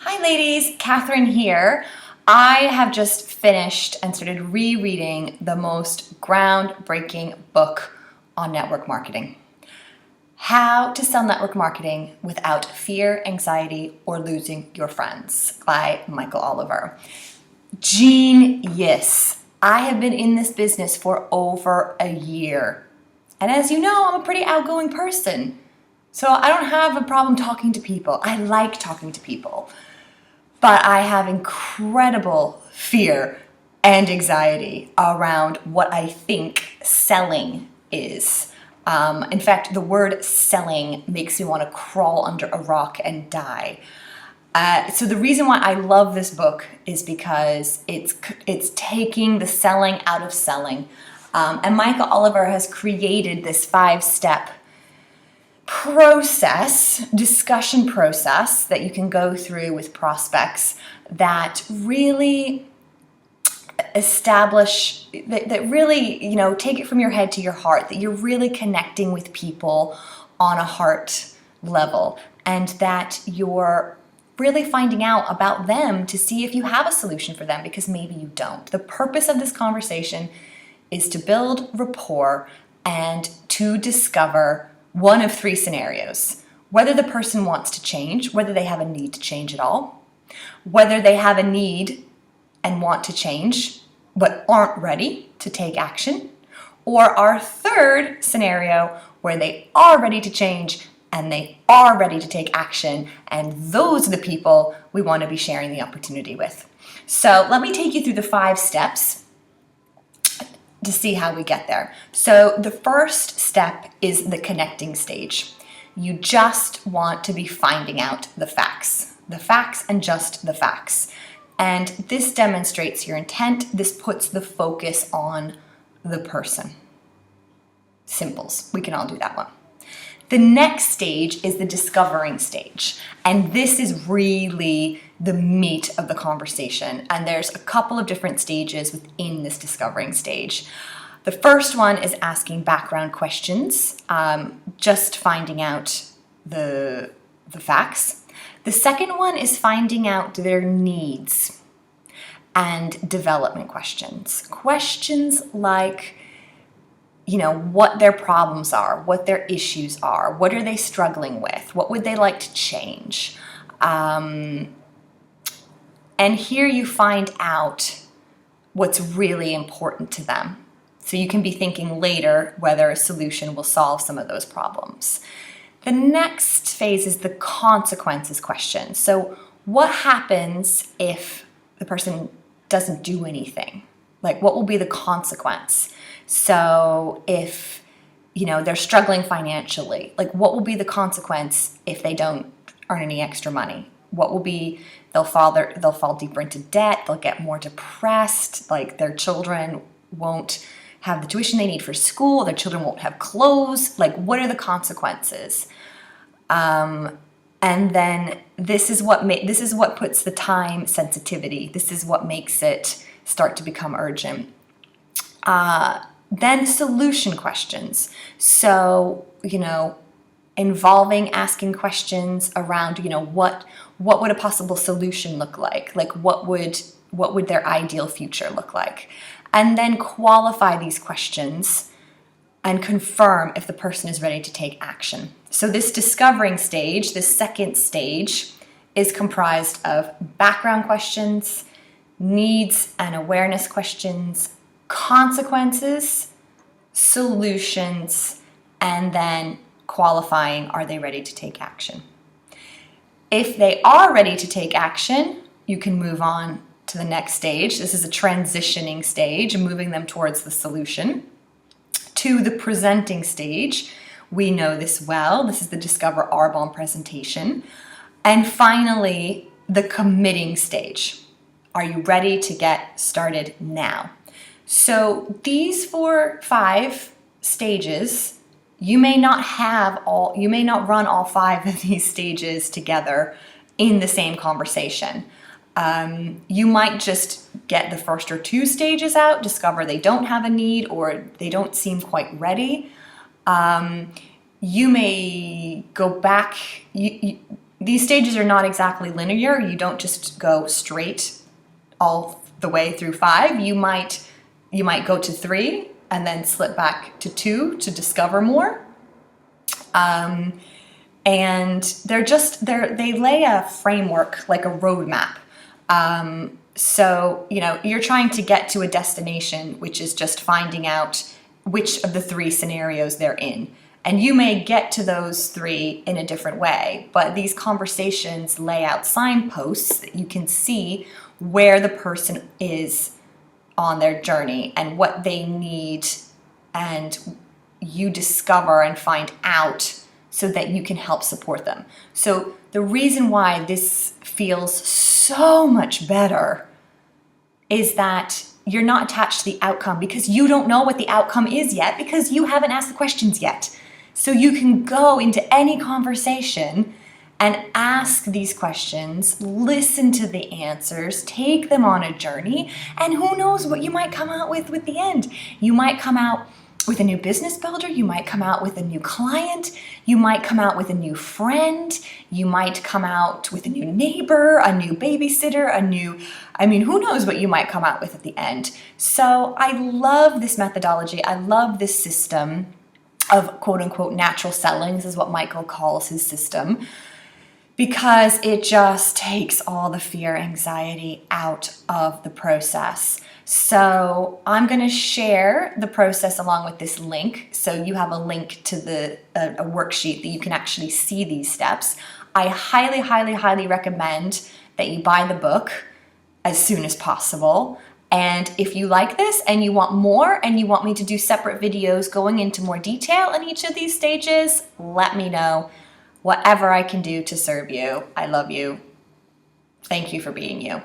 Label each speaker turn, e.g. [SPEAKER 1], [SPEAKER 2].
[SPEAKER 1] Hi ladies, Catherine here. I have just finished and started rereading the most groundbreaking book on network marketing. How to Sell Network Marketing Without Fear, Anxiety, or Losing Your Friends by Michael Oliver. Genius. I have been in this business for over a year. And as you know, I'm a pretty outgoing person. So I don't have a problem talking to people. I like talking to people. But I have incredible fear and anxiety around what I think selling is. In fact, the word selling makes me want to crawl under a rock and die. So the reason why I love this book is because it's taking the selling out of selling. And Michael Oliver has created this 5-step discussion process that you can go through with prospects that really establish, that really, take it from your head to your heart, that you're really connecting with people on a heart level, and that you're really finding out about them to see if you have a solution for them, because maybe you don't. The purpose of this conversation is to build rapport and to discover one of 3 scenarios: whether the person wants to change, whether they have a need to change at all, whether they have a need and want to change but aren't ready to take action, or our third scenario where they are ready to change and they are ready to take action, and those are the people we want to be sharing the opportunity with. So let me take you through the 5 steps to see how we get there. So the first step is the connecting stage. You just want to be finding out the facts and just the facts. And this demonstrates your intent. This puts the focus on the person. Simples. We can all do that one. The next stage is the discovering stage. And this is really the meat of the conversation. And there's a couple of different stages within this discovering stage. The first one is asking background questions, just finding out the facts. The second one is finding out their needs and development questions. Questions like, what their problems are, what their issues are, what are they struggling with, what would they like to change? And here you find out what's really important to them. So you can be thinking later whether a solution will solve some of those problems. The next phase is the consequences question. So what happens if the person doesn't do anything? Like, what will be the consequence? So if, they're struggling financially, like, what will be the consequence if they don't earn any extra money? What will be, they'll fall deeper into debt, they'll get more depressed, like their children won't have the tuition they need for school, their children won't have clothes, like, what are the consequences? And then this is what puts the time sensitivity. This is what makes it start to become urgent. Then solution questions. So, involving asking questions around, what would a possible solution look like? Like, what would their ideal future look like? And then qualify these questions and confirm if the person is ready to take action. So this discovering stage, this second stage, is comprised of background questions, needs and awareness questions, consequences, solutions, and then qualifying, are they ready to take action? If they are ready to take action, you can move on to the next stage. This is a transitioning stage, moving them towards the solution. To the presenting stage, we know this well. This is the Discover Arbonne presentation. And finally, the committing stage. Are you ready to get started now? So these 5 stages, you may not run all 5 of these stages together in the same conversation. You might just get the first or 2 stages out, discover they don't have a need or they don't seem quite ready. You may go back, these stages are not exactly linear. You don't just go straight all the way through 5. You might go to 3 and then slip back to 2 to discover more. And they lay a framework, like a roadmap. So, you're trying to get to a destination, which is just finding out which of the 3 scenarios they're in. And you may get to those 3 in a different way, but these conversations lay out signposts that you can see where the person is on their journey and what they need, and you discover and find out so that you can help support them. So the reason why this feels so much better is that you're not attached to the outcome, because you don't know what the outcome is yet, because you haven't asked the questions yet. So you can go into any conversation and ask these questions, listen to the answers, take them on a journey, and who knows what you might come out with the end. You might come out with a new business builder, you might come out with a new client, you might come out with a new friend, you might come out with a new neighbor, a new babysitter, who knows what you might come out with at the end. So I love this methodology. I love this system of quote unquote natural selling. This is what Michael calls his system, because it just takes all the fear, anxiety out of the process. So I'm going to share the process along with this link. So you have a link to a worksheet that you can actually see these steps. I highly, highly, highly recommend that you buy the book as soon as possible. And if you like this and you want more and you want me to do separate videos going into more detail in each of these stages, let me know. Whatever I can do to serve you. I love you. Thank you for being you.